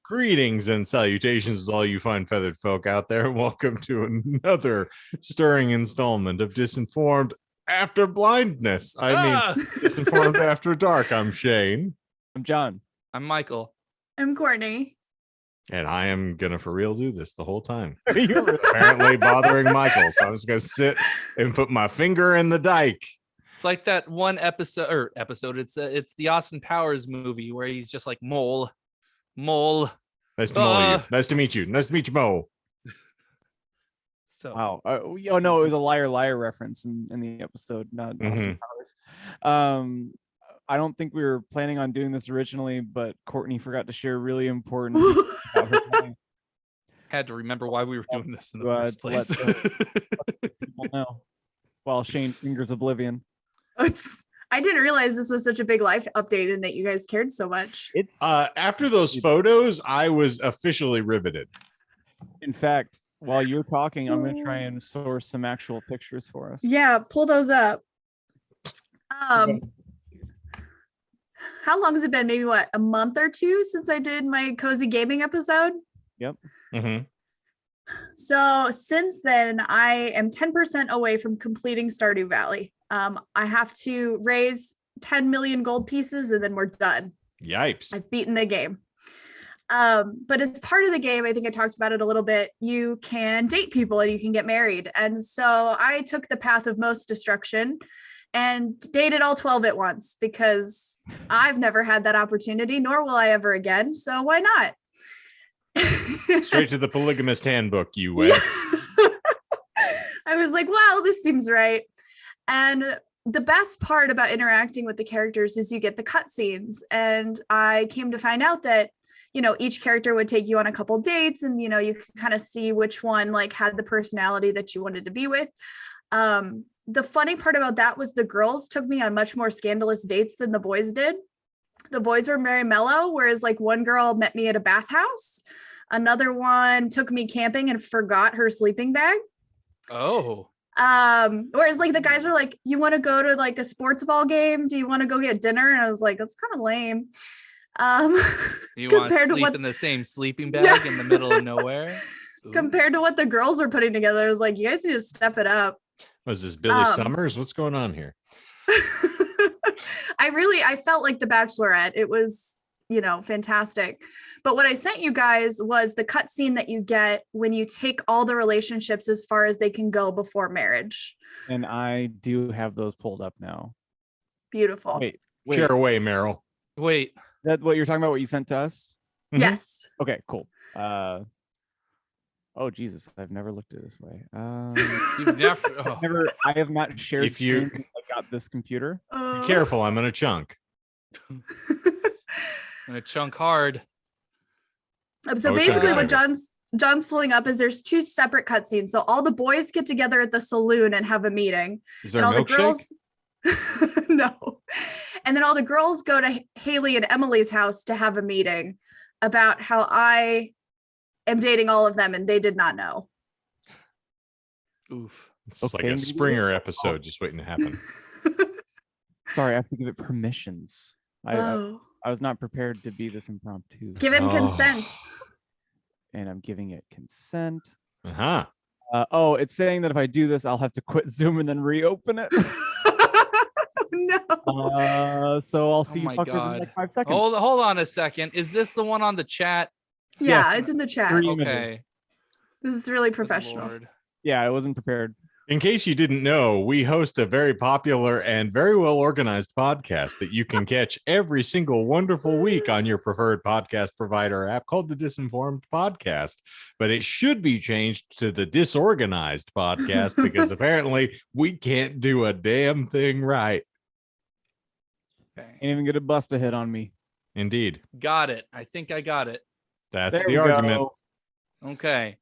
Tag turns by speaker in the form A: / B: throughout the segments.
A: Greetings and salutations to all you fine feathered folk out there. Welcome to another stirring installment of Disinformed After Blindness. Disinformed After Dark. I'm Shane.
B: I'm John.
C: I'm Michael.
D: I'm Courtney.
A: And I am going to for real do this the whole time. You're apparently bothering Michael. So I'm just going to sit and put my finger in the dike.
C: It's like that one episode. It's the Austin Powers movie where he's just like mole.
A: Nice to mole you. Nice to meet you. Nice to meet you, Mo.
C: So
B: Wow. Oh no, it was a liar reference in the episode, not Austin Powers. I don't think we were planning on doing this originally, but Courtney forgot to share really important about her time.
C: Had to remember why we were doing this in the first place.
B: Let people know. While Shane fingers oblivion.
D: I didn't realize this was such a big life update and that you guys cared so much.
B: It's
A: after those photos, I was officially riveted.
B: in fact, while you're talking, I'm going to try and source some actual pictures for us.
D: Yeah, pull those up. How long has it been? Maybe a month or two since I did my cozy gaming episode?
B: Yep.
A: Mm-hmm.
D: So since then, I am 10% away from completing Stardew Valley. I have to raise 10 million gold pieces and then we're done.
A: Yipes.
D: I've beaten the game. But as part of the game, I think I talked about it a little bit, you can date people and you can get married. And so I took the path of most destruction and dated all 12 at once because I've never had that opportunity, nor will I ever again. So why not?
A: Straight to the polygamist handbook, you went.
D: I was like, well, this seems right. And the best part about interacting with the characters is you get the cutscenes. And I came to find out that, each character would take you on a couple dates and, you can kind of see which one had the personality that you wanted to be with. The funny part about that was the girls took me on much more scandalous dates than the boys did. The boys were very mellow, whereas one girl met me at a bathhouse. Another one took me camping and forgot her sleeping bag.
C: Oh.
D: Whereas the guys were like, you want to go to a sports ball game? Do you want to go get dinner? And I was like, that's kind of lame.
C: You want to sleep in the same sleeping bag in the middle of nowhere? Ooh.
D: Compared to what the girls were putting together, I was like, you guys need to step it up.
A: Was this Billy Summers? What's going on here?
D: I felt like the Bachelorette. It was, fantastic. But what I sent you guys was the cutscene that you get when you take all the relationships as far as they can go before marriage.
B: And I do have those pulled up now.
D: Beautiful.
B: Wait.
A: Share away, Meryl.
C: Wait.
B: That what you're talking about? What you sent to us?
A: Mm-hmm.
D: Yes.
B: Okay, cool. Oh Jesus, I've never looked at it this way. I have not shared screen since I got this computer.
A: Be careful, I'm in a chunk.
C: In a chunk hard.
D: So basically what John's pulling up is there's two separate cutscenes. So all the boys get together at the saloon and have a meeting.
A: Is there a milkshake?
D: No. And then all the girls go to Haley and Emily's house to have a meeting about how I am dating all of them and they did not know.
C: Oof.
A: It's like a Springer episode just waiting to happen.
B: Sorry, I have to give it permissions. I was not prepared to be this impromptu.
D: Give him consent.
B: And I'm giving it consent.
A: Uh-huh.
B: It's saying that if I do this, I'll have to quit Zoom and then reopen it.
D: No.
B: So I'll see you fuckers in 5 seconds.
C: Hold on a second. Is this the one on the chat?
D: Yeah,
B: Yes.
D: it's in the chat.
C: Okay.
D: This is really professional.
B: Yeah, I wasn't prepared.
A: In case you didn't know, we host a very popular and very well organized podcast that you can catch every single wonderful week on your preferred podcast provider app called the Disinformed Podcast. But it should be changed to the Disorganized Podcast because apparently we can't do a damn thing right.
B: Ain't even gonna bust a hit on me.
A: Indeed.
C: Got it. I think I got it.
A: That's the argument.
B: Go.
C: Okay.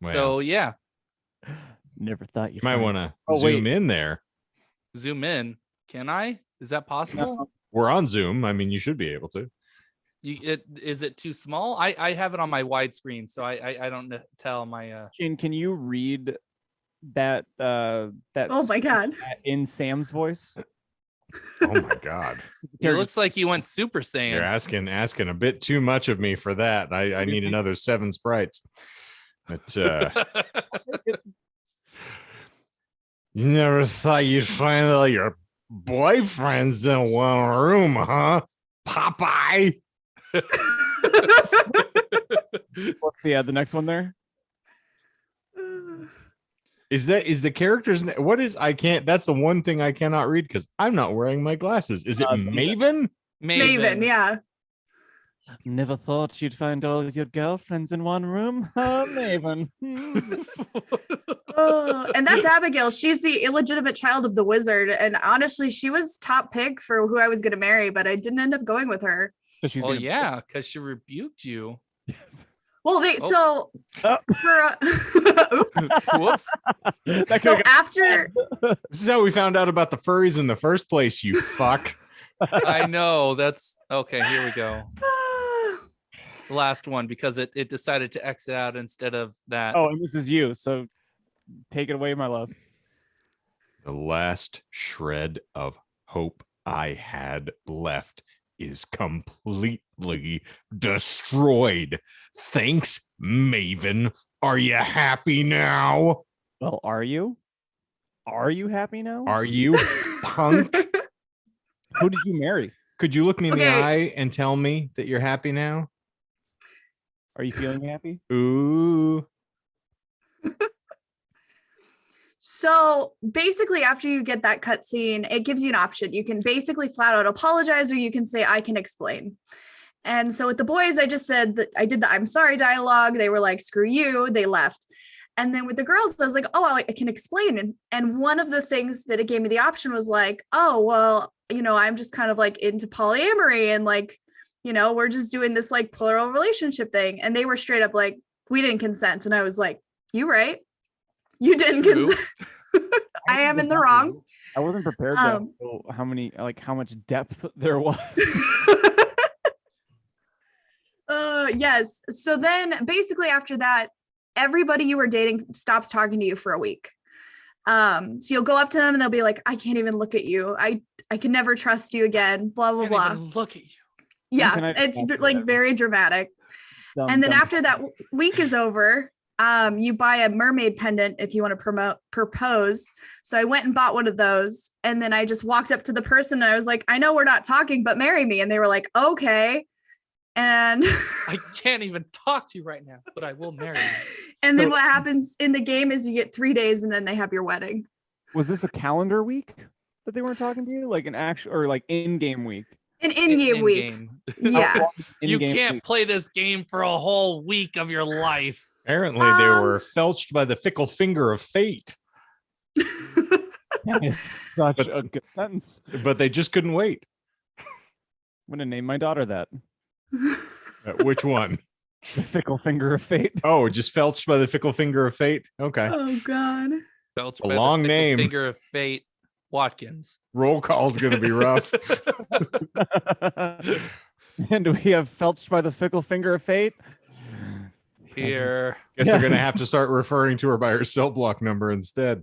A: Well,
C: So yeah.
B: Never thought
A: you might want to zoom in there.
C: Zoom in. Can I? Is that possible?
B: No.
A: We're on Zoom. I mean, you should be able to.
C: Is it too small? I have it on my widescreen, so I don't tell my.
B: Can you read that?
D: Oh my God!
B: In Sam's voice.
A: Oh my God.
C: It looks like you went Super Saiyan.
A: You're asking a bit too much of me for that. I need another 7 sprites. But you never thought you'd find all your boyfriends in one room, huh? Popeye.
B: What's the next one there?
A: Is the character's what is I can't that's the one thing I cannot read because I'm not wearing my glasses. Is it Maven?
D: Maven, yeah.
B: Never thought you'd find all your girlfriends in one room, huh, Maven?
D: Oh, and that's Abigail. She's the illegitimate child of the wizard. And honestly, she was top pick for who I was going to marry, but I didn't end up going with her.
C: Well, yeah, because she rebuked you.
D: Well, so for oops.
C: Whoops.
D: So after
A: This is how we found out about the furries in the first place, you fuck.
C: I know. That's okay. Here we go. The last one, because it decided to exit out instead of that.
B: Oh, and this is you. So take it away, my love.
A: The last shred of hope I had left is completely destroyed. Thanks, Maven. Are you happy now?
B: Well, are you? Are you happy now?
A: Are you, punk?
B: Who did you marry?
A: Could you look me in the
D: Okay.
A: eye and tell me that you're happy now?
B: Are you feeling happy?
A: Ooh.
D: So basically, after you get that cutscene, it gives you an option. You can basically flat out apologize, or you can say, I can explain. And so with the boys, I just said that I did the I'm sorry dialogue. They were like, screw you. They left. And then with the girls, I was like, oh, I can explain. And one of the things that it gave me the option was like, oh, well, I'm just kind of like into polyamory. And like, we're just doing this like plural relationship thing. And they were straight up like, we didn't consent. And I was like, you right. You didn't consent. I am in the wrong.
B: I wasn't prepared to know how much depth there was.
D: Yes. So then basically after that, everybody you were dating stops talking to you for a week. So you'll go up to them and they'll be like, I can't even look at you. I can never trust you again. Blah, blah, blah.
C: Even look at you.
D: Yeah. It's like very dramatic. And then after that week is over, you buy a mermaid pendant if you want to propose. So I went and bought one of those. And then I just walked up to the person and I was like, I know we're not talking, but marry me. And they were like, okay. And
C: I can't even talk to you right now, but I will marry you.
D: And then what happens in the game is you get 3 days and then they have your wedding.
B: Was this a calendar week that they weren't talking to you? Like an actual or like in-game week?
D: An in-game week. Yeah.
C: You can't play this game for a whole week of your life.
A: Apparently they were felched by the fickle finger of fate.
B: Such a good sentence.
A: But they just couldn't wait.
B: I'm going to name my daughter that.
A: Which one?
B: The fickle finger of fate.
A: Oh, just felched by the fickle finger of fate. Okay.
D: Oh God.
C: Belched
A: A
C: by
A: long
C: the
A: name.
C: Finger of fate. Watkins.
A: Roll call's gonna be rough.
B: And do we have felched by the fickle finger of fate?
C: Here.
A: Guess they're gonna have to start referring to her by her cell block number instead.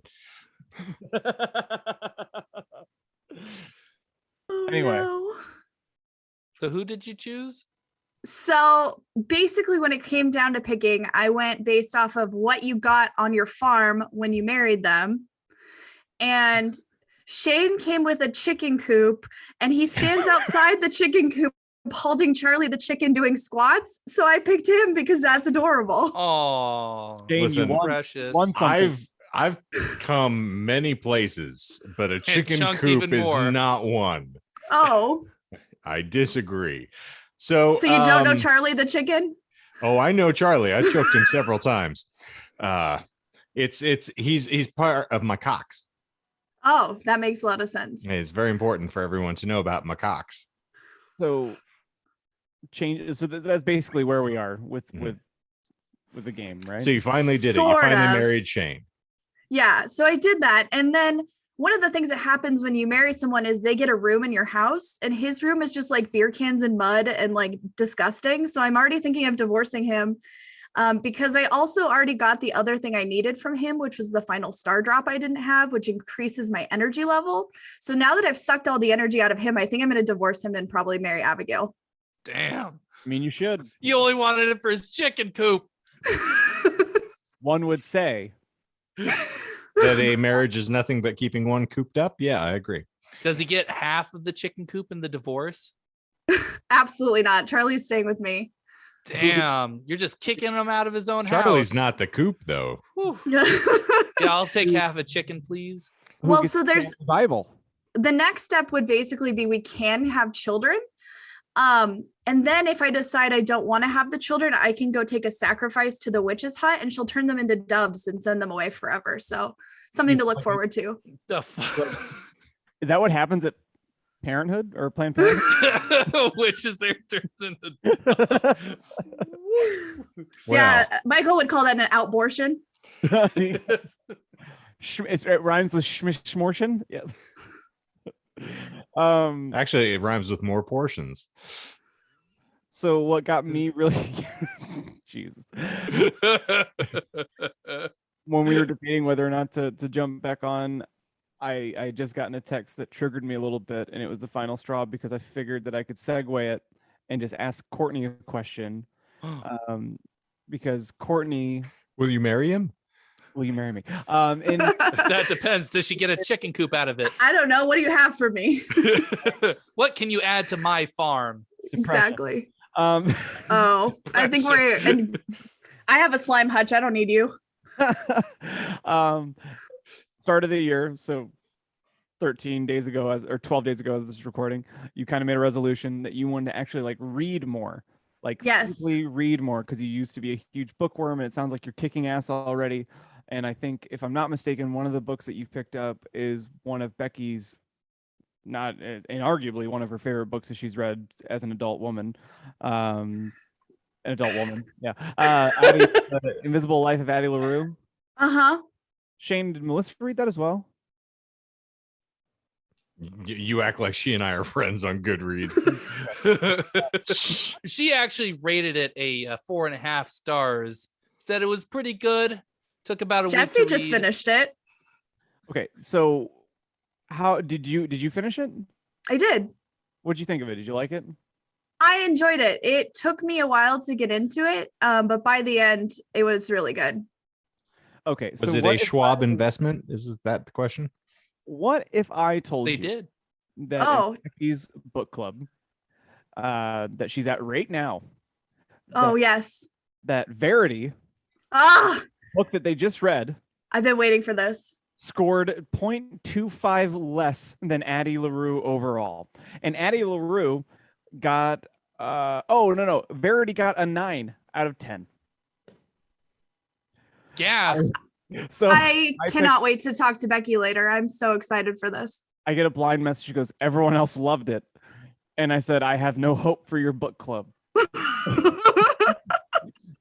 B: Anyway.
D: No.
C: So who did you choose?
D: So basically when it came down to picking, I went based off of what you got on your farm when you married them. And Shane came with a chicken coop and he stands outside the chicken coop holding Charlie the chicken doing squats. So I picked him because that's adorable.
C: Oh,
A: Listen,
C: precious.
A: I've come many places, but a chicken
C: chunked
A: coop
C: even
A: is
C: more.
A: not one.
D: Oh.
A: I disagree. So
D: So you don't know Charlie the chicken?
A: Oh, I know Charlie. I choked him several times. He's part of my cocks.
D: Oh, that makes a lot of sense.
A: It's very important for everyone to know about macaques.
B: So that's basically where we are with the game, right?
A: So you finally did it. You
D: Sort
A: finally
D: of.
A: married Shane.
D: Yeah, so I did that. And then one of the things that happens when you marry someone is they get a room in your house, and his room is just like beer cans and mud and like disgusting. So I'm already thinking of divorcing him. because I also already got the other thing I needed from him, which was the final star drop I didn't have, which increases my energy level. So now that I've sucked all the energy out of him, I think I'm going to divorce him and probably marry Abigail.
C: Damn.
B: I mean, you should.
C: You only wanted it for his chicken coop.
B: One would say.
A: That a marriage is nothing but keeping one cooped up. Yeah, I agree.
C: Does he get half of the chicken coop in the divorce?
D: Absolutely not. Charlie's staying with me.
C: Damn, you're just kicking him out of his own house.
A: Charlie's not the coop though.
C: Yeah, I'll take half a chicken, please.
D: Well, so there's
B: Bible.
D: The next step would basically be we can have children. And then if I decide I don't want to have the children, I can go take a sacrifice to the witch's hut and she'll turn them into doves and send them away forever. So something to look forward to.
C: The fuck?
B: Is that what happens at Parenthood or Planned Parenthood?
C: Witches there turns into
D: Yeah, Michael would call that an outbortion.
B: It rhymes with schmortion. Yeah.
A: Actually, it rhymes with more portions.
B: So what got me really Jesus. When we were debating whether or not to jump back on, I just gotten a text that triggered me a little bit, and it was the final straw because I figured that I could segue it and just ask Courtney a question. Because Courtney,
A: will you marry him?
B: Will you marry me?
D: And
C: that depends. Does she get a chicken coop out of it?
D: I don't know. What do you have for me?
C: What can you add to my farm?
D: Exactly. Oh, I think I have a slime hutch. I don't need you.
B: Start of the year, so 13 days ago, or 12 days ago, as this is recording, you kind of made a resolution that you wanted to actually like read more, like physically read more, because you used to be a huge bookworm, and it sounds like you're kicking ass already. And I think, if I'm not mistaken, one of the books that you've picked up is one of Becky's, not inarguably one of her favorite books that she's read as an adult woman. Yeah. The Invisible Life of Addie LaRue. Shane, did Melissa read that as well?
A: You act like she and I are friends on Goodreads.
C: She actually rated it a 4.5 stars. Said it was pretty good. Took about a week.
D: Jesse just finished it.
B: Okay, so how did you finish it?
D: I did.
B: What'd you think of it? Did you like it?
D: I enjoyed it. It took me a while to get into it, but by the end, it was really good.
B: Okay,
A: so was it a Schwab investment? Is that the question?
B: What if I told you
C: did
B: that Becky's book club that she's at right now?
D: Yes.
B: That Verity book that they just read.
D: I've been waiting for this.
B: Scored 0.25 less than Addie LaRue overall. And Addie LaRue got Verity got a 9 out of 10.
C: Gas.
B: So
D: I cannot wait to talk to Becky later. I'm so excited for this.
B: I get a blind message. She goes, everyone else loved it. And I said, I have no hope for your book club.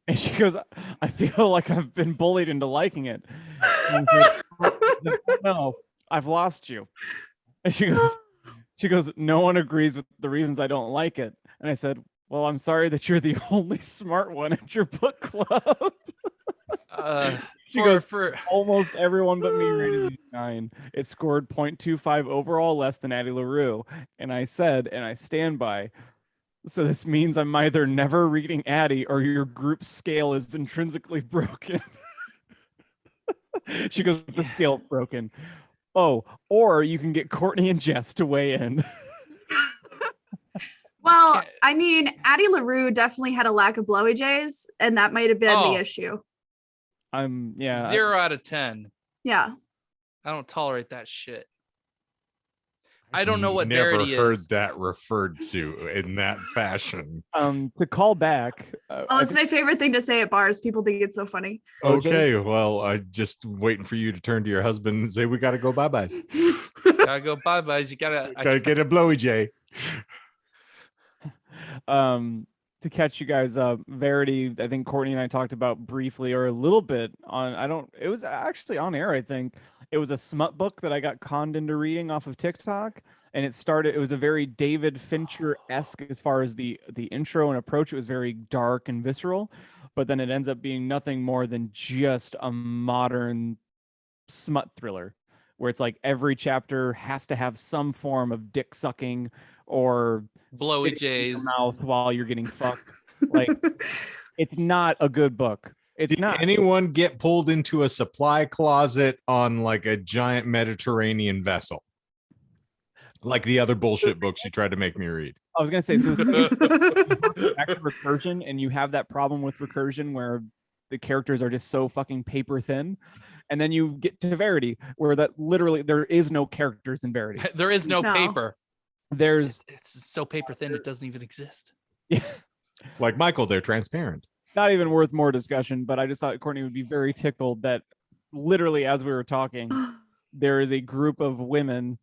B: And she goes, I feel like I've been bullied into liking it. No, I've lost you. And she goes, no one agrees with the reasons I don't like it. And I said, well, I'm sorry that you're the only smart one at your book club.
C: For
B: almost everyone but me rated 9. It scored 0.25 overall less than Addie LaRue. And I said, and I stand by, so this means I'm either never reading Addie or your group scale is intrinsically broken. She goes, the scale broken. Oh, or you can get Courtney and Jess to weigh in.
D: Well, I mean, Addie LaRue definitely had a lack of blowy J's, and that might have been the issue.
C: 0 out of 10.
D: Yeah.
C: I don't tolerate that shit. I don't know what Verity is.
A: Never heard that referred to in that fashion.
B: To call back.
D: It's my favorite thing to say at bars. People think it's so funny.
A: Okay, well, I'm just waiting for you to turn to your husband and say, we got to go bye-byes.
C: Gotta go bye-byes. You gotta
A: get a blowy J.
B: To catch you guys up, Verity, I think Courtney and I talked about briefly or a little bit on, it was actually on air, I think. It was a smut book that I got conned into reading off of TikTok, and it was a very David Fincher-esque as far as the intro and approach. It was very dark and visceral, but then it ends up being nothing more than just a modern smut thriller where it's like every chapter has to have some form of dick sucking or
C: Blowy
B: spitting in your
C: J's.
B: mouth while you're getting fucked. Like, it's not a good book. It's
A: Did
B: not.
A: anyone get pulled into a supply closet on like a giant Mediterranean vessel? Like the other bullshit books you tried to make me read.
B: I was gonna say, so back to recursion, and you have that problem with recursion where the characters are just so fucking paper thin, and then you get to Verity, where that literally there is no characters in Verity.
C: There is no paper.
B: There's
C: It's so paper thin it doesn't even exist.
B: yeah,
A: Like Michael, they're transparent.
B: not even worth more discussion. But I just thought Courtney would be very tickled that literally as we were talking, there is a group of women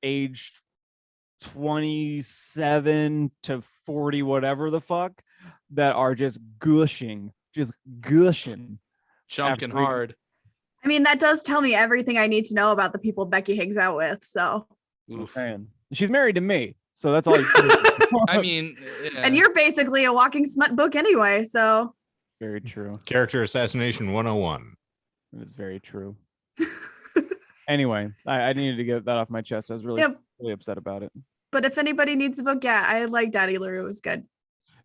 B: aged 27 to 40, whatever the fuck, that are just gushing.
C: Chunking
B: After-
C: hard.
D: I mean, that does tell me everything I need to know about the people Becky hangs out with. So,
C: Oof.
B: Man. She's married to me, so that's all you
C: I mean, yeah.
D: and you're basically a walking smut book anyway. So,
B: very true.
A: Character assassination 101.
B: It's very true. Anyway, I needed to get that off my chest. I was really,
D: Yep.
B: really upset about it.
D: But if anybody needs a book, yeah, I like Daddy LaRue. It was good.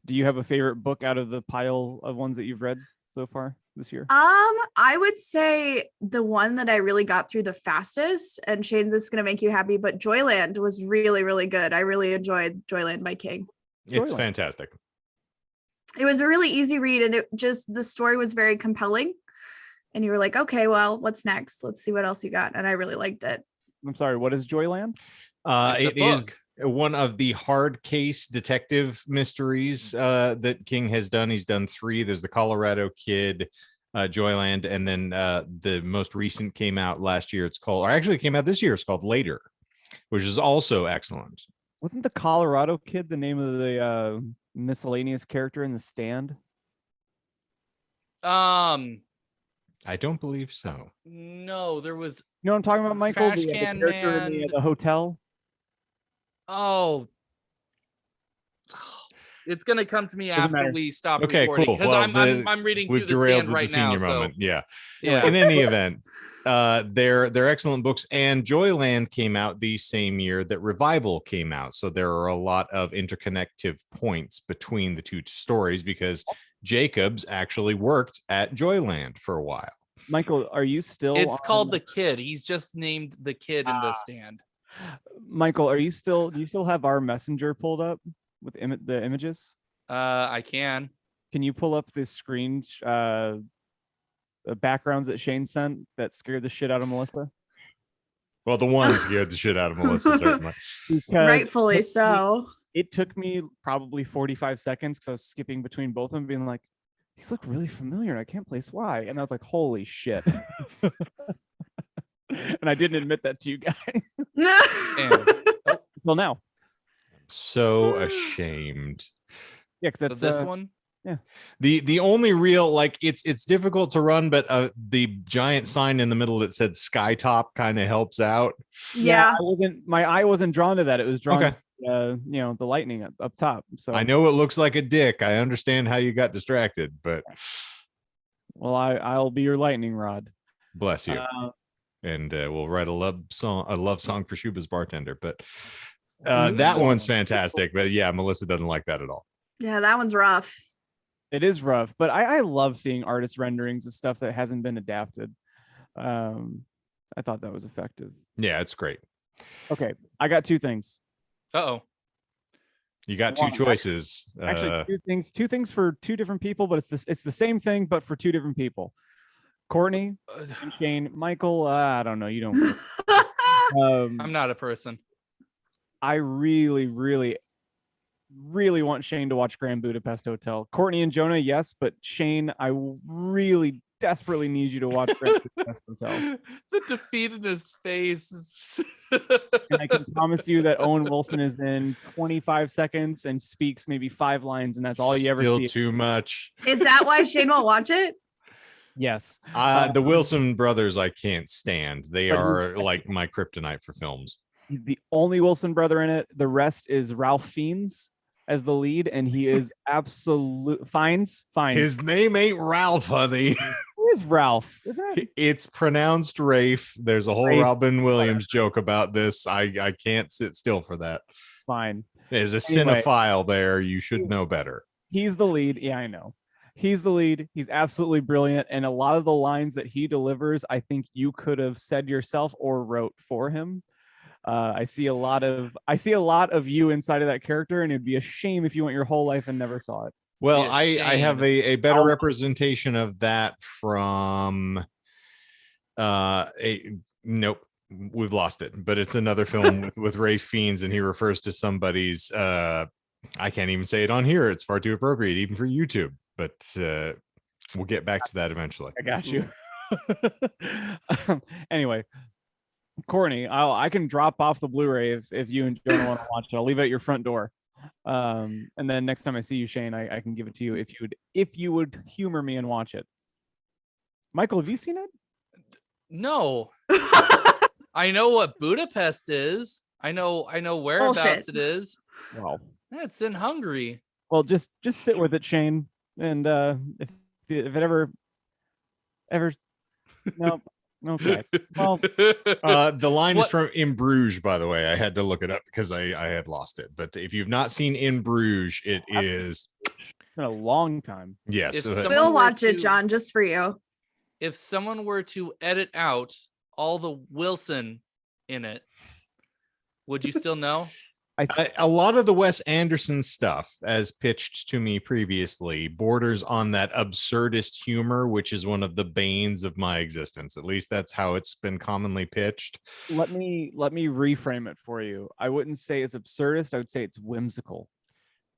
B: Do you have a favorite book out of the pile of ones that you've read so far this year?
D: I would say the one that I really got through the fastest, and Shane, this is gonna make you happy, but Joyland was really, really good. I really enjoyed Joyland by King.
A: It's
B: Joyland.
A: fantastic.
D: It was a really easy read, and the story was very compelling. And you were like, okay, well, what's next? Let's see what else you got. And I really liked it.
B: I'm sorry, what is Joyland?
C: It's a
A: It is
C: book.
A: one of the hard case detective mysteries that King has done. He's done 3. There's the Colorado Kid, Joyland, and then the most recent came out last year. It's called, or actually came out this year. It's called Later, which is also excellent.
B: Wasn't the Colorado Kid the name of the miscellaneous character in The Stand?
A: I don't believe so.
C: No, there was.
B: You know what I'm talking about, Michael?
C: Trash
B: The
C: Can
B: character in
C: Man.
B: the hotel.
C: Oh, it's gonna come to me
B: Doesn't
C: after
B: matter.
C: we stop
A: Okay,
C: recording
A: cool.
C: because
A: Well,
C: I'm reading
A: We've
C: through the
A: derailed
C: stand
A: with
C: right
A: the senior
C: now.
A: moment. Yeah.
C: Yeah.
A: In any event, they're excellent books, and Joyland came out the same year that Revival came out. So there are a lot of interconnective points between the two stories because Jacobs actually worked at Joyland for a while.
B: Michael, are you still?
C: It's called
B: on-
C: The Kid. He's just named The Kid in the stand.
B: Michael, are you still? Do you still have our messenger pulled up with the images?
C: I can.
B: Can you pull up this screen? The backgrounds that Shane sent that scared the shit out of Melissa.
A: Well, the one scared the shit out of Melissa, certainly.
B: Because
D: Rightfully so.
B: it took me probably 45 seconds because I was skipping between both of them, being like, these look really familiar and I can't place why. And I was like, holy shit. And I didn't admit that to you guys until now.
A: So ashamed.
B: Yeah, because
C: So
B: that's
C: this one.
A: The only real, like, it's difficult to run, but the giant sign in the middle that said Skytop kind of helps out.
D: Yeah.
B: My eye wasn't drawn to that. It was drawn
A: Okay.
B: to the lightning up top. So
A: I know it looks like a dick. I understand how you got distracted, but
B: well, I'll be your lightning rod.
A: bless you. And we'll write a love song for Shuba's bartender. But that one's fantastic. But yeah, Melissa doesn't like that at all.
D: Yeah, that one's rough.
B: It is rough, but I love seeing artist renderings of stuff that hasn't been adapted. I thought that was effective.
A: Yeah, it's great.
B: Okay, I got 2 things.
C: Uh-oh.
A: You got
B: One,
A: 2 choices.
B: Actually, two things for 2 different people, but it's the same thing, but for 2 different people. Courtney and Shane. Michael, I don't know. You don't.
C: I'm not a person.
B: I really, really, really want Shane to watch Grand Budapest Hotel. Courtney and Jonah, yes, but Shane, I really desperately need you to watch Grand Budapest Hotel.
C: The defeat in his face.
B: And I can promise you that Owen Wilson is in 25 seconds and speaks maybe 5 lines, and that's all you ever
A: Still
B: see.
A: too much.
D: Is that why Shane won't watch it?
B: Yes.
A: The Wilson brothers I can't stand. They
B: But
A: are like my kryptonite for films.
B: He's the only Wilson brother in it. The rest is Ralph Fiennes, as the lead, and he is absolute fines.
A: His name ain't Ralph, honey.
B: Where's Ralph? Isn't it?
A: It's pronounced Rafe. There's a whole
B: Rafe.
A: Robin Williams joke about this. I can't sit still for that.
B: Fine.
A: As a
B: Anyway.
A: cinephile there, you should know better.
B: He's the lead. Yeah, I know. He's the lead. He's absolutely brilliant. And a lot of the lines that he delivers, I think you could have said yourself or wrote for him. I see a lot of you inside of that character, and it'd be a shame if you went your whole life and never saw it.
A: Well,
C: Be a
A: I have
C: shame.
A: a better representation of that from nope, we've lost it, but it's another film with Ray Fiennes, and he refers to somebody's I can't even say it on here. It's far too appropriate, even for YouTube. But we'll get back to that eventually.
B: I got you. Anyway, Courtney, I can drop off the Blu-ray if you and Jonah want to watch it. I'll leave it at your front door. And then next time I see you, Shane, I can give it to you if you would humor me and watch it. Michael, have you seen it?
C: No. I know what Budapest is. I know whereabouts
D: Bullshit.
C: it is.
B: Well,
C: It's in Hungary.
B: well, just sit with it, Shane. And if it ever no, okay. Well,
A: The line is
C: What-
A: from In Bruges, by the way. I had to look it up because I had lost it. But if you've not seen In Bruges, it is
B: it's been a long time.
A: yes.
C: If
A: so
C: someone
D: We'll
C: were
D: watch it,
C: to-
D: John, just for you.
C: If someone were to edit out all the Wilson in it, would you still know?
A: a lot of the Wes Anderson stuff, as pitched to me previously, borders on that absurdist humor, which is one of the banes of my existence. At least that's how it's been commonly pitched.
B: Let me reframe it for you. I wouldn't say it's absurdist. I would say it's whimsical.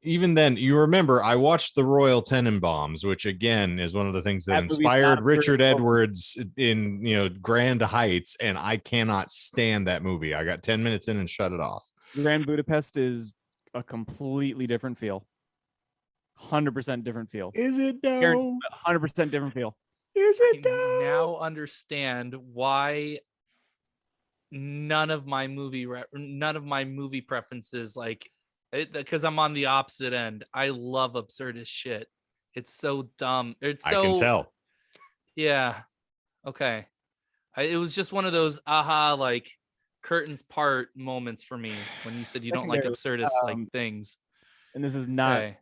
A: Even then, you remember I watched The Royal Tenenbaums, which again is one of the things that
B: That movie's
A: inspired
B: not
A: Richard
B: very-
A: Edwards in Grand Heights, and I cannot stand that movie. I got 10 minutes in and shut it off.
B: Grand Budapest is a completely different feel. 100% different feel.
A: Is it
B: Guaranteed, 100% different feel.
A: Is
C: I now understand why none of my movie preferences, like, because I'm on the opposite end. I love absurdist shit. It's so dumb. It's so,
A: I can tell.
C: yeah. Okay. It was just one of those aha, like, curtains part moments for me when you said you don't like
B: Secondary,
C: absurdist like things.
B: And this is not
C: Okay.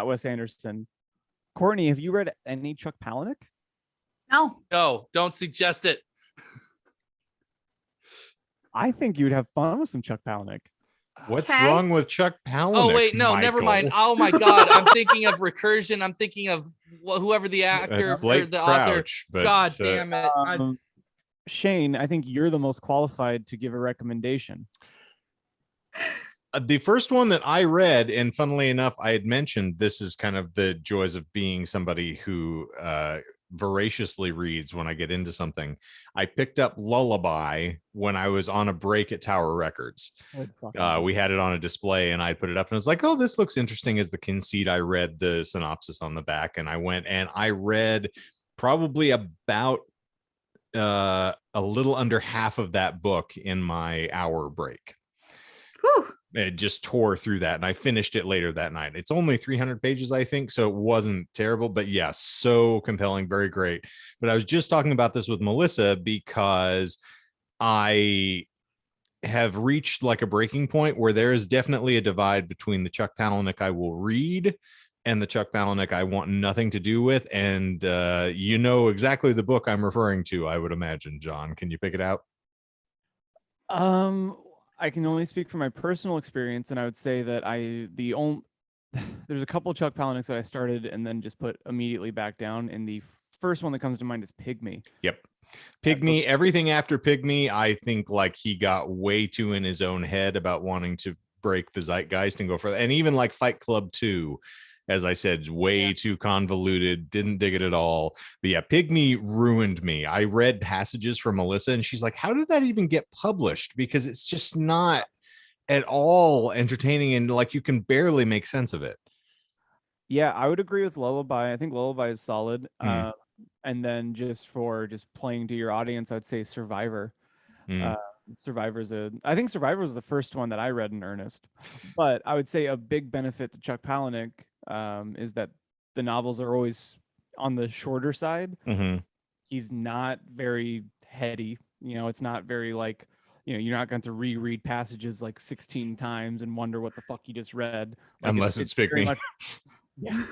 B: Wes Anderson. Courtney, have you read any Chuck Palahniuk?
D: No.
C: No, don't suggest it.
B: I think you'd have fun with some Chuck Palahniuk.
A: What's
D: Okay.
A: wrong with Chuck Palahniuk?
C: Oh wait, no, never mind.
A: Michael?
C: Oh my god, I'm thinking of recursion. I'm thinking of whoever the actor
A: That's
C: or
A: Blake
C: the author.
A: Crouch. But,
C: God damn it!
B: Shane, I think you're the most qualified to give a recommendation.
A: The first one that I read, and funnily enough, I had mentioned this is kind of the joys of being somebody who voraciously reads when I get into something. I picked up Lullaby when I was on a break at Tower Records. We had it on a display and I put it up and I was like, oh, this looks interesting as the conceit. I read the synopsis on the back and I went and I read probably about a little under half of that book in my hour break.
D: Whew.
A: It just tore through that and I finished it later that night. It's only 300 pages, I think, so it wasn't terrible, but yes, so compelling, very great. But I was just talking about this with Melissa because I have reached like a breaking point where there is definitely a divide between the Chuck Palahniuk I will read and the Chuck Palahniuk I want nothing to do with. And you know exactly the book I'm referring to, I would imagine. John, can you pick it out?
B: I can only speak from my personal experience, and I would say that there's a couple of Chuck Palahniuks that I started and then just put immediately back down. And the first one that comes to mind is Pygmy.
A: Yep. Pygmy, everything after Pygmy, I think like he got way too in his own head about wanting to break the zeitgeist and go further. And even like Fight Club 2, as I said, way too convoluted, didn't dig it at all. But yeah, Pygmy ruined me. I read passages from Melissa and she's like, how did that even get published? Because it's just not at all entertaining and like you can barely make sense of it.
B: Yeah, I would agree with Lullaby. I think Lullaby is solid.
A: Mhm.
B: And then just playing to your audience, I'd say Survivor.
A: Mm.
B: I think Survivor was the first one that I read in earnest. But I would say a big benefit to Chuck Palahniuk is that the novels are always on the shorter side.
A: Mhm.
B: He's not very heady. It's not very like, you're not going to reread passages like 16 times and wonder what the fuck you just read. Like
A: Unless it's Pick
B: very
A: Me.
B: much, yeah,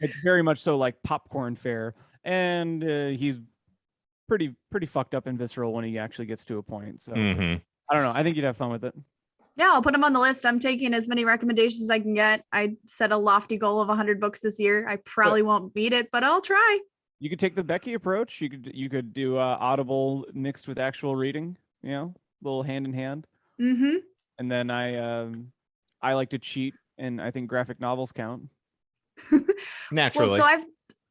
B: it's very much so like popcorn fare. And he's pretty fucked up and visceral when he actually gets to a point. So
A: Mhm.
B: I don't know. I think you'd have fun with it.
D: Yeah, I'll put them on the list. I'm taking as many recommendations as I can get. I set a lofty goal of 100 books this year. I probably won't meet it, but I'll try.
B: You could take the Becky approach. You could do Audible mixed with actual reading. Little hand in hand.
D: Mm-hmm.
B: And then I like to cheat, and I think graphic novels count.
A: Naturally.
D: Well, so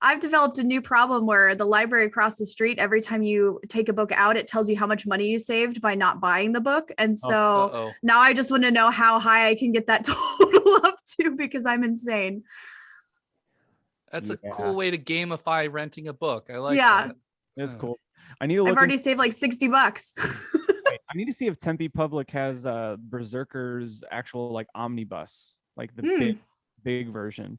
D: I've developed a new problem where the library across the street, every time you take a book out, it tells you how much money you saved by not buying the book. And so now I just want to know how high I can get that total up to, because I'm insane.
C: That's a cool way to gamify renting a book. I like
D: Yeah.
C: that.
B: That's cool. I need to look.
D: I've already saved like $60.
B: I need to see if Tempe Public has Berserker's actual like omnibus, like the big version,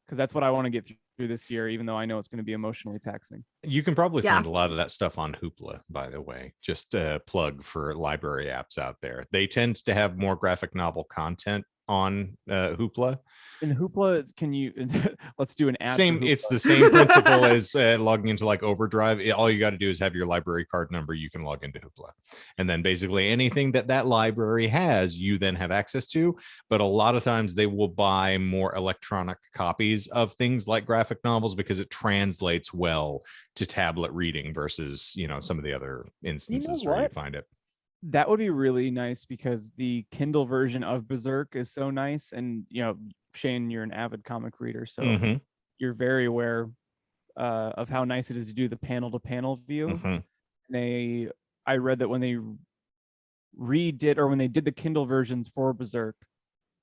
B: because that's what I want to get through this year, even though I know it's going to be emotionally taxing.
A: You can probably find a lot of that stuff on Hoopla, by the way. Just a plug for library apps out there. They tend to have more graphic novel content on Hoopla.
B: In Hoopla, can you let's do an ad?
A: It's the same principle as logging into like Overdrive. All you got to do is have your library card number. You can log into Hoopla, and then basically anything that library has, you then have access to. But a lot of times they will buy more electronic copies of things like graphic novels because it translates well to tablet reading versus some of the other instances where you find it.
B: That would be really nice, because the Kindle version of Berserk is so nice, and Shane, you're an avid comic reader, so you're very aware of how nice it is to do the panel-to-panel view. I read that when they when they did the Kindle versions for Berserk,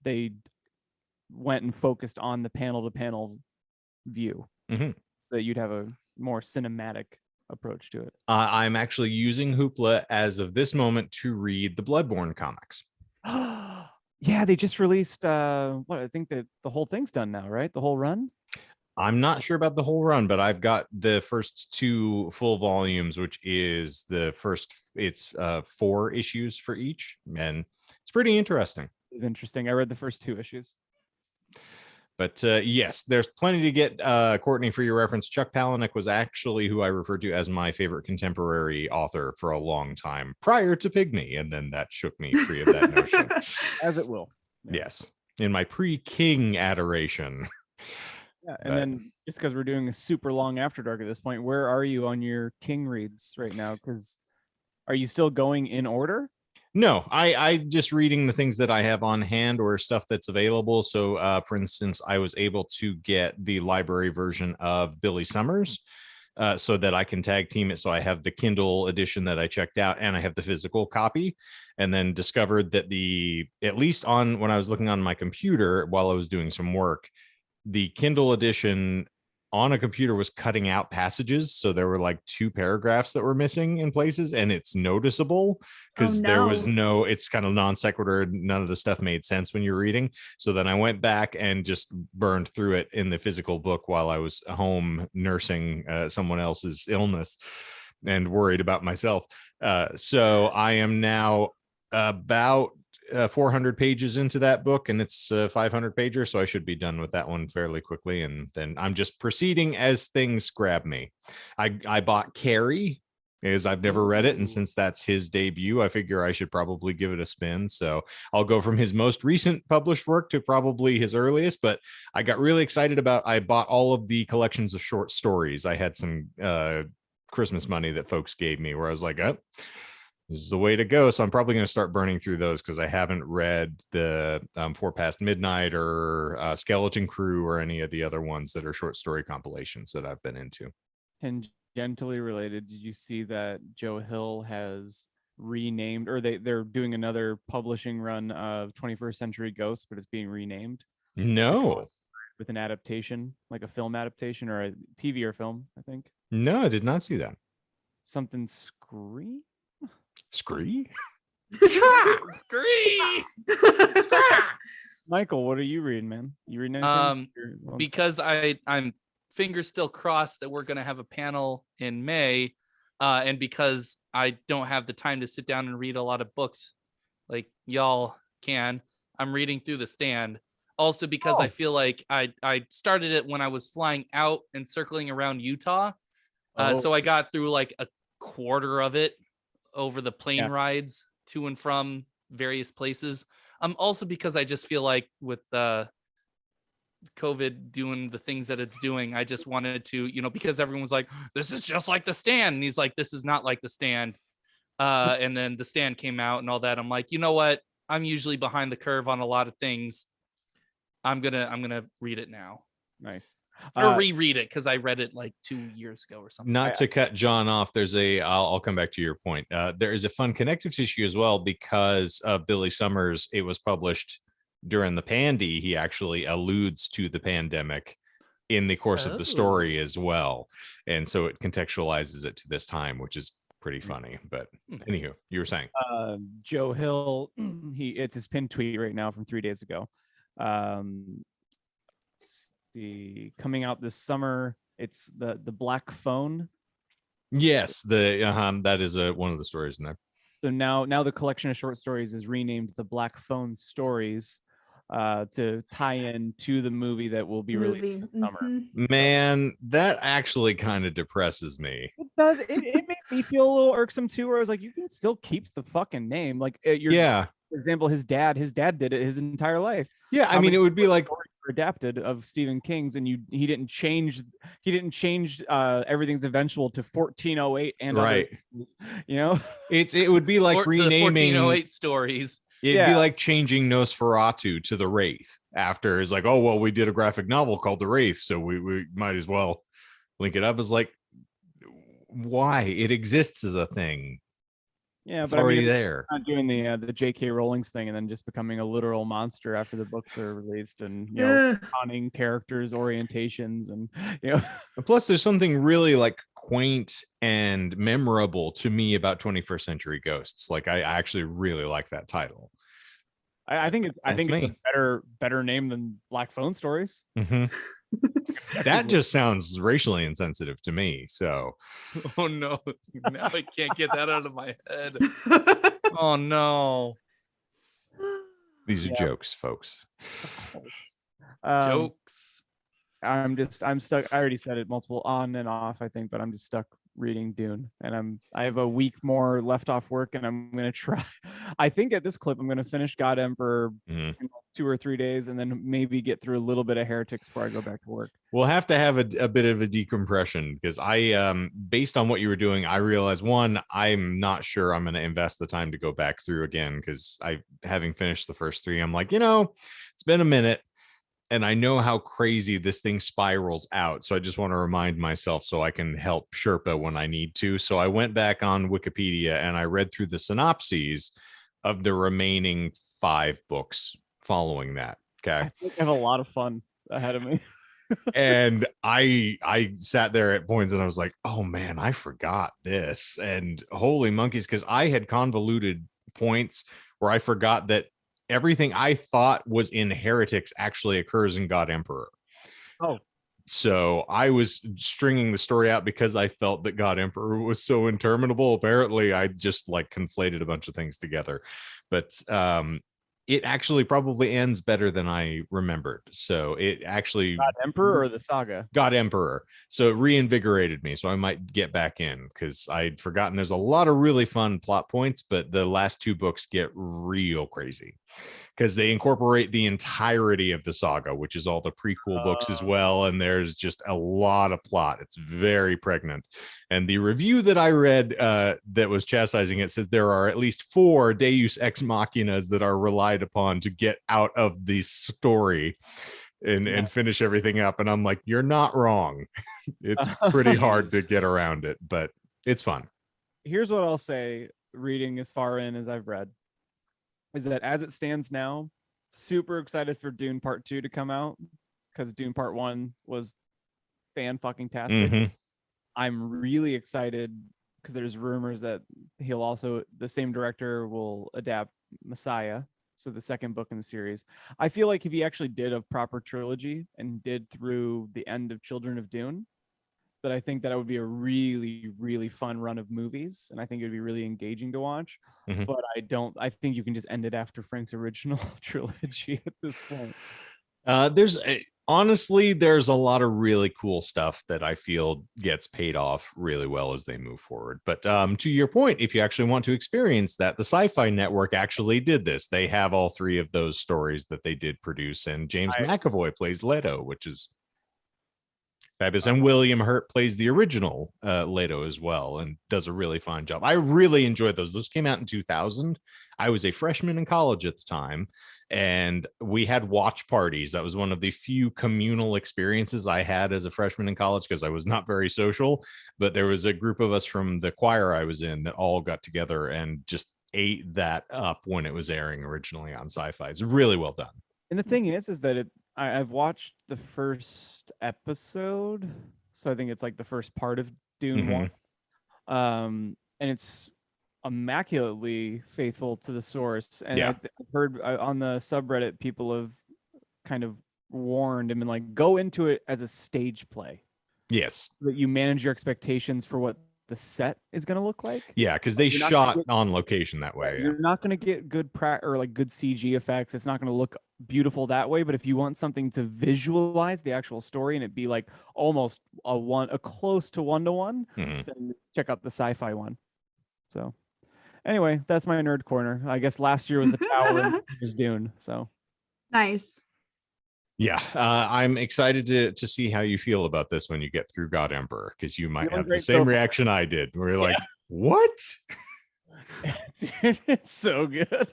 B: they went and focused on the panel-to-panel view, that you'd have a more cinematic approach to it.
A: I'm actually using Hoopla as of this moment to read the Bloodborne comics.
B: Yeah, they just released I think that the whole thing's done now, right? The whole run?
A: I'm not sure about the whole run, but I've got the first 2 full volumes, which is it's 4 issues for each, and it's pretty interesting.
B: It's interesting. I read the first 2 issues.
A: But yes, there's plenty to get. Courtney, for your reference, Chuck Palahniuk was actually who I referred to as my favorite contemporary author for a long time prior to Pygmy, and then that shook me free of that notion.
B: As it will.
A: Yeah. Yes, in my pre-King adoration.
B: Yeah, and then just because we're doing a super long After Dark at this point, where are you on your King reads right now? Because are you still going in order?
A: No, I just reading the things that I have on hand or stuff that's available. So, for instance, I was able to get the library version of Billy Summers so that I can tag team it. So I have the Kindle edition that I checked out, and I have the physical copy, and then discovered that at least when I was looking on my computer while I was doing some work, the Kindle edition on a computer was cutting out passages. So there were like 2 paragraphs that were missing in places, and it's noticeable because there was it's kind of non sequitur. None of the stuff made sense when you're reading. So then I went back and just burned through it in the physical book while I was home nursing someone else's illness and worried about myself. So I am now about 400 pages into that book, and it's a 500 pager, so I should be done with that one fairly quickly, and then I'm just proceeding as things grab me. I bought Carrie, because I've never read it, and since that's his debut, I figure I should probably give it a spin. So I'll go from his most recent published work to probably his earliest, but I got really excited I bought all of the collections of short stories. I had some Christmas money that folks gave me where I was like, this is the way to go. So I'm probably going to start burning through those, because I haven't read the 4 Past Midnight or Skeleton Crew or any of the other ones that are short story compilations that I've been into.
B: Tangentially related, did you see that Joe Hill has renamed, or they're doing another publishing run of 21st Century Ghosts, but it's being renamed?
A: No.
B: With an adaptation, like a film adaptation or a TV or film, I think.
A: No, I did not see that.
B: Something Scream?
A: Scree?
C: Scree!
B: Michael, what are you reading, man? You reading anything?
C: Because I'm fingers still crossed that we're gonna have a panel in May, and because I don't have the time to sit down and read a lot of books like y'all can, I'm reading through The Stand. Also because I feel like I started it when I was flying out and circling around Utah, so I got through like a quarter of it over the plane rides to and from various places. Also because I just feel like with COVID doing the things that it's doing, I just wanted to, because everyone was like, this is just like The Stand. And he's like, this is not like The Stand. And then The Stand came out and all that. I'm like, you know what? I'm usually behind the curve on a lot of things. I'm gonna read it now.
B: Nice.
C: Or reread it because I read it like 2 years ago or something.
A: Not to cut John off, I'll come back to your point. There is a fun connective tissue as well because of Billy Summers. It was published during the pandy. He actually alludes to the pandemic in the course of the story as well. And so it contextualizes it to this time, which is pretty funny. But anywho, you were saying
B: Joe Hill, it's his pinned tweet right now from 3 days ago. Coming out this summer, it's the Black Phone.
A: Yes, that is one of the stories in there.
B: So now the collection of short stories is renamed the Black Phone Stories, to tie in to the movie that will be released this summer.
A: Man, that actually kind of depresses me.
B: It does. It made me feel a little irksome too, where I was like, you can still keep the fucking name. Like for example, his dad did it his entire life.
A: Yeah, I mean, it would be like
B: adapted of Stephen King's, and he didn't change everything's eventual to 1408 and
A: right.
B: It
A: would be like renaming
C: 1408 stories.
A: It'd be like changing Nosferatu to The Wraith after. It's like, oh well, we did a graphic novel called The Wraith, so we might as well link it up. It's like, why? It exists as a thing.
B: Yeah,
A: it's already there.
B: Not doing the J.K. Rowling's thing and then just becoming a literal monster after the books are released, and conning characters' orientations, and
A: And plus, there's something really like quaint and memorable to me about 21st Century Ghosts. Like, I actually really like that title.
B: I think it's a better name than Black Phone Stories.
A: Mm-hmm. That just sounds racially insensitive to me. So,
C: oh no, now I can't get that out of my head. Oh no,
A: these are jokes, folks.
C: Jokes.
B: I'm stuck. I already said it multiple on and off, I think, but I'm just stuck reading Dune, and I have a week more left off work, and I'm gonna try. I think at this clip I'm gonna finish God Emperor in 2 or 3 days, and then maybe get through a little bit of Heretics before I go back to work.
A: We'll have to have a bit of a decompression, because I based on what you were doing, I realized, one, I'm not sure I'm going to invest the time to go back through again, because having finished the first 3, I'm like, it's been a minute. And I know how crazy this thing spirals out. So I just want to remind myself so I can help Sherpa when I need to. So I went back on Wikipedia and I read through the synopses of the remaining 5 books following that. Okay.
B: I have a lot of fun ahead of me.
A: And I sat there at points and I was like, oh man, I forgot this. And holy monkeys, because I had convoluted points where I forgot that everything I thought was in Heretics actually occurs in God Emperor.
B: Oh.
A: So I was stringing the story out because I felt that God Emperor was so interminable. Apparently, I just conflated a bunch of things together. But it actually probably ends better than I remembered. So it actually...
B: God Emperor or the saga?
A: God Emperor. So it reinvigorated me. So I might get back in, because I'd forgotten there's a lot of really fun plot points, but the last 2 books get real crazy because they incorporate the entirety of the saga, which is all the prequel books as well. And there's just a lot of plot. It's very pregnant. And the review that I read that was chastising it says there are at least 4 Deus Ex Machinas that are relied upon to get out of the story and finish everything up. And I'm like, you're not wrong. It's pretty hard to get around it, but it's fun.
B: Here's what I'll say, reading as far in as I've read, is that as it stands now, super excited for Dune Part 2 to come out, because Dune Part 1 was fan-fucking-tastic.
A: Mm-hmm.
B: I'm really excited because there's rumors that the same director will adapt Messiah, so the second book in the series. I feel like if he actually did a proper trilogy and did through the end of Children of Dune, that I think that it would be a really, really fun run of movies, and I think it would be really engaging to watch.
A: Mhm.
B: But I think you can just end it after Frank's original trilogy at this point.
A: Honestly, there's a lot of really cool stuff that I feel gets paid off really well as they move forward. But to your point, if you actually want to experience that, the Sci-Fi Network actually did this. They have all 3 of those stories that they did produce, and James McAvoy plays Leto, which is fabulous. And William Hurt plays the original Leto as well, and does a really fine job. I really enjoyed those. Those came out in 2000. I was a freshman in college at the time, and we had watch parties. That was one of the few communal experiences I had as a freshman in college, because I was not very social. But there was a group of us from the choir I was in that all got together and just ate that up when it was airing originally on Sci-Fi. It's really well done.
B: And the thing is that I've watched the first episode, so I think it's like the first part of Dune 1, and it's immaculately faithful to the source. And I've heard on the subreddit people have kind of warned and been like, go into it as a stage play.
A: Yes,
B: that you manage your expectations for what the set is going to look like.
A: Yeah, because they shot on location that way.
B: You're not going to get good good CG effects. It's not going to look beautiful that way. But if you want something to visualize the actual story and it be like almost a close to 1-to-1, then check out the Sci-Fi one. So anyway, that's my nerd corner. I guess last year was the Tower and this was Dune. So
D: nice.
A: Yeah, I'm excited to see how you feel about this when you get through God Emperor, because you might have the same reaction I did. Where you're like, what?
B: It's so good.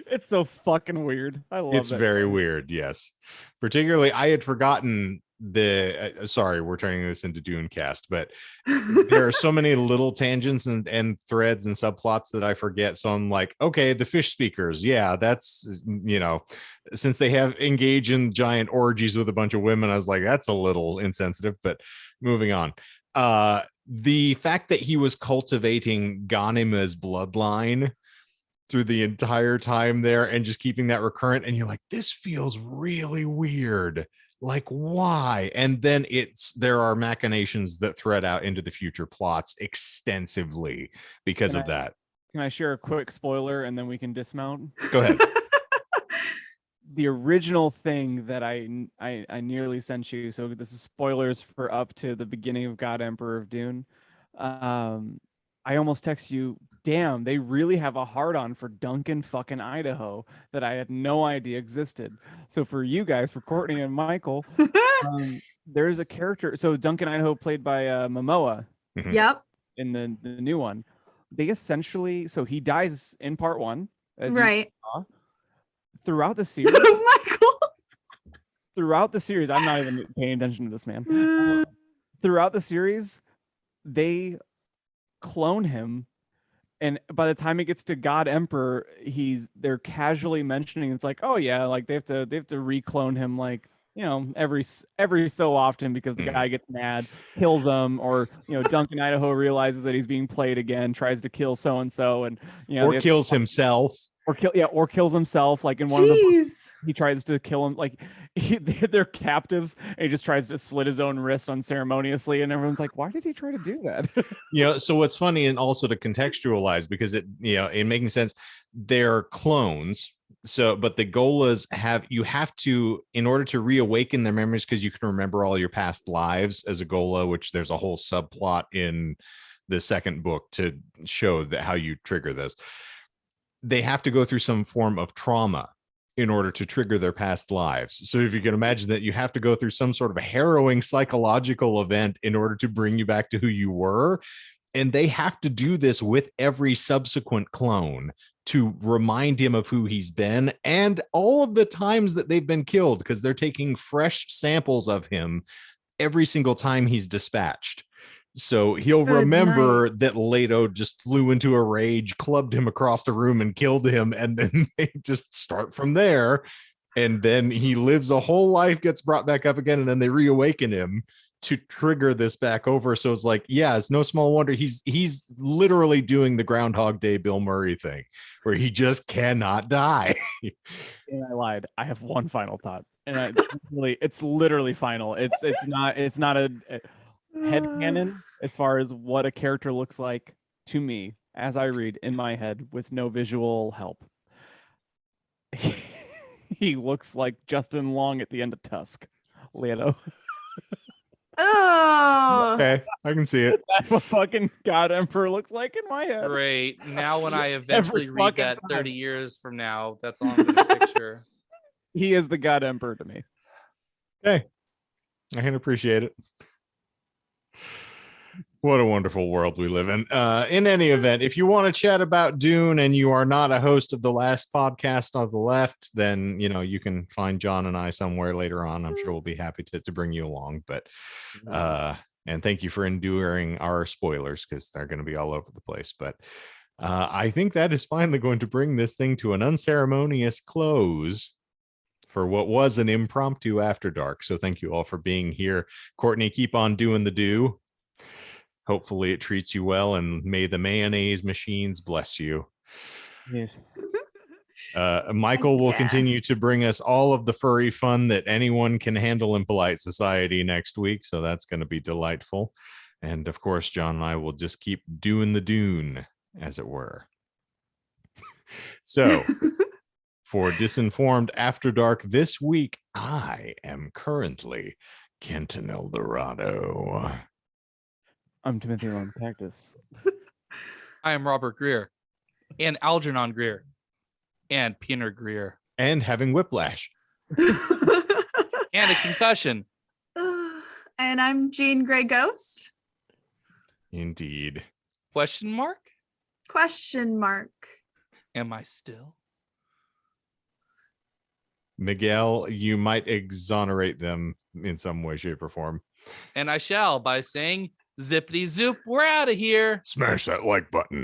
B: It's so fucking weird. I love it.
A: It's very weird, yes. Particularly, I had forgotten sorry, we're turning this into Dune cast, but there are so many little tangents and threads and subplots that I forget. So I'm like, okay, the fish speakers, yeah, that's, since they have engaged in giant orgies with a bunch of women, I was like, that's a little insensitive. But moving on, the fact that he was cultivating Ganima's bloodline through the entire time there and just keeping that recurrent, and you're like, this feels really weird. Like, why? And then there are machinations that thread out into the future plots extensively because of that.
B: Can I share a quick spoiler and then we can dismount?
A: Go ahead.
B: The original thing that I nearly sent you, so this is spoilers for up to the beginning of God Emperor of Dune. I almost text you, damn, they really have a hard-on for Duncan fucking Idaho that I had no idea existed. So for you guys, for Courtney and Michael, there's a character. So Duncan Idaho played by Momoa.
D: Yep.
B: In the new one. They essentially, so he dies in part 1. As
D: right.
B: Throughout the series.
D: Michael.
B: Throughout the series, I'm not even paying attention to this, man. Throughout the series, they clone him, and by the time it gets to God Emperor, they're casually mentioning, it's like, oh yeah, like they have to reclone him, like, every so often, because the guy gets mad, kills him, or Duncan Idaho realizes that he's being played again, tries to kill so and so, and
A: or kills himself,
B: or kills himself. Like in one of the books, he tries to kill him. Like they're captives, and he just tries to slit his own wrist unceremoniously, and everyone's like, "Why did he try to do that?"
A: So what's funny, and also to contextualize, because it making sense, they're clones. So, but the Golas you have to, in order to reawaken their memories, because you can remember all your past lives as a Gola, which there's a whole subplot in the second book to show that how you trigger this. They have to go through some form of trauma in order to trigger their past lives. So if you can imagine that you have to go through some sort of harrowing psychological event in order to bring you back to who you were. And they have to do this with every subsequent clone to remind him of who he's been and all of the times that they've been killed, because they're taking fresh samples of him every single time he's dispatched. So he'll remember that Leto just flew into a rage, clubbed him across the room and killed him. And then they just start from there. And then he lives a whole life, gets brought back up again, and then they reawaken him. to trigger this back over. So it's like, yeah, it's no small wonder he's literally doing the Groundhog Day Bill Murray thing where he just cannot die.
B: And I lied. I have one final thought, and it's literally final. It's not a headcanon as far as what a character looks like to me as I read in my head with no visual help. He looks like Justin Long at the end of Tusk, Leto.
D: Oh,
A: Okay, I can see it.
B: That's what fucking God Emperor looks like in my head.
C: Great. Now when I eventually
B: Every
C: read
B: fucking
C: that
B: time.
C: 30 years from now, that's all I'm going to picture.
B: He is the God Emperor to me.
A: Okay, I can appreciate it. What a wonderful world we live in. In any event, if you want to chat about Dune and you are not a host of the last podcast on the left, then you can find John and I somewhere later on. I'm sure we'll be happy to bring you along. But and thank you for enduring our spoilers because they're going to be all over the place. But I think that is finally going to bring this thing to an unceremonious close for what was an impromptu After Dark. So thank you all for being here. Courtney, keep on doing the do. Hopefully it treats you well, and may the mayonnaise machines bless you.
B: Yes.
A: Michael will
D: Yeah.
A: continue to bring us all of the furry fun that anyone can handle in polite society next week. So that's going to be delightful. And of course, John and I will just keep doing the Dune, as it were. So for Disinformed After Dark this week, I am currently Kenton Eldorado.
B: I'm Timothy Long Cactus.
C: I am Robert Greer and Algernon Greer and Peter Greer
A: And having whiplash.
C: and a concussion.
D: And I'm Jean Grey Ghost?
A: Indeed.
C: Question mark?
D: Question mark.
C: Am I still?
A: Miguel, you might exonerate them in some way, shape, or form.
C: And I shall by saying zippity zoop, we're out of here.
A: Smash that like button.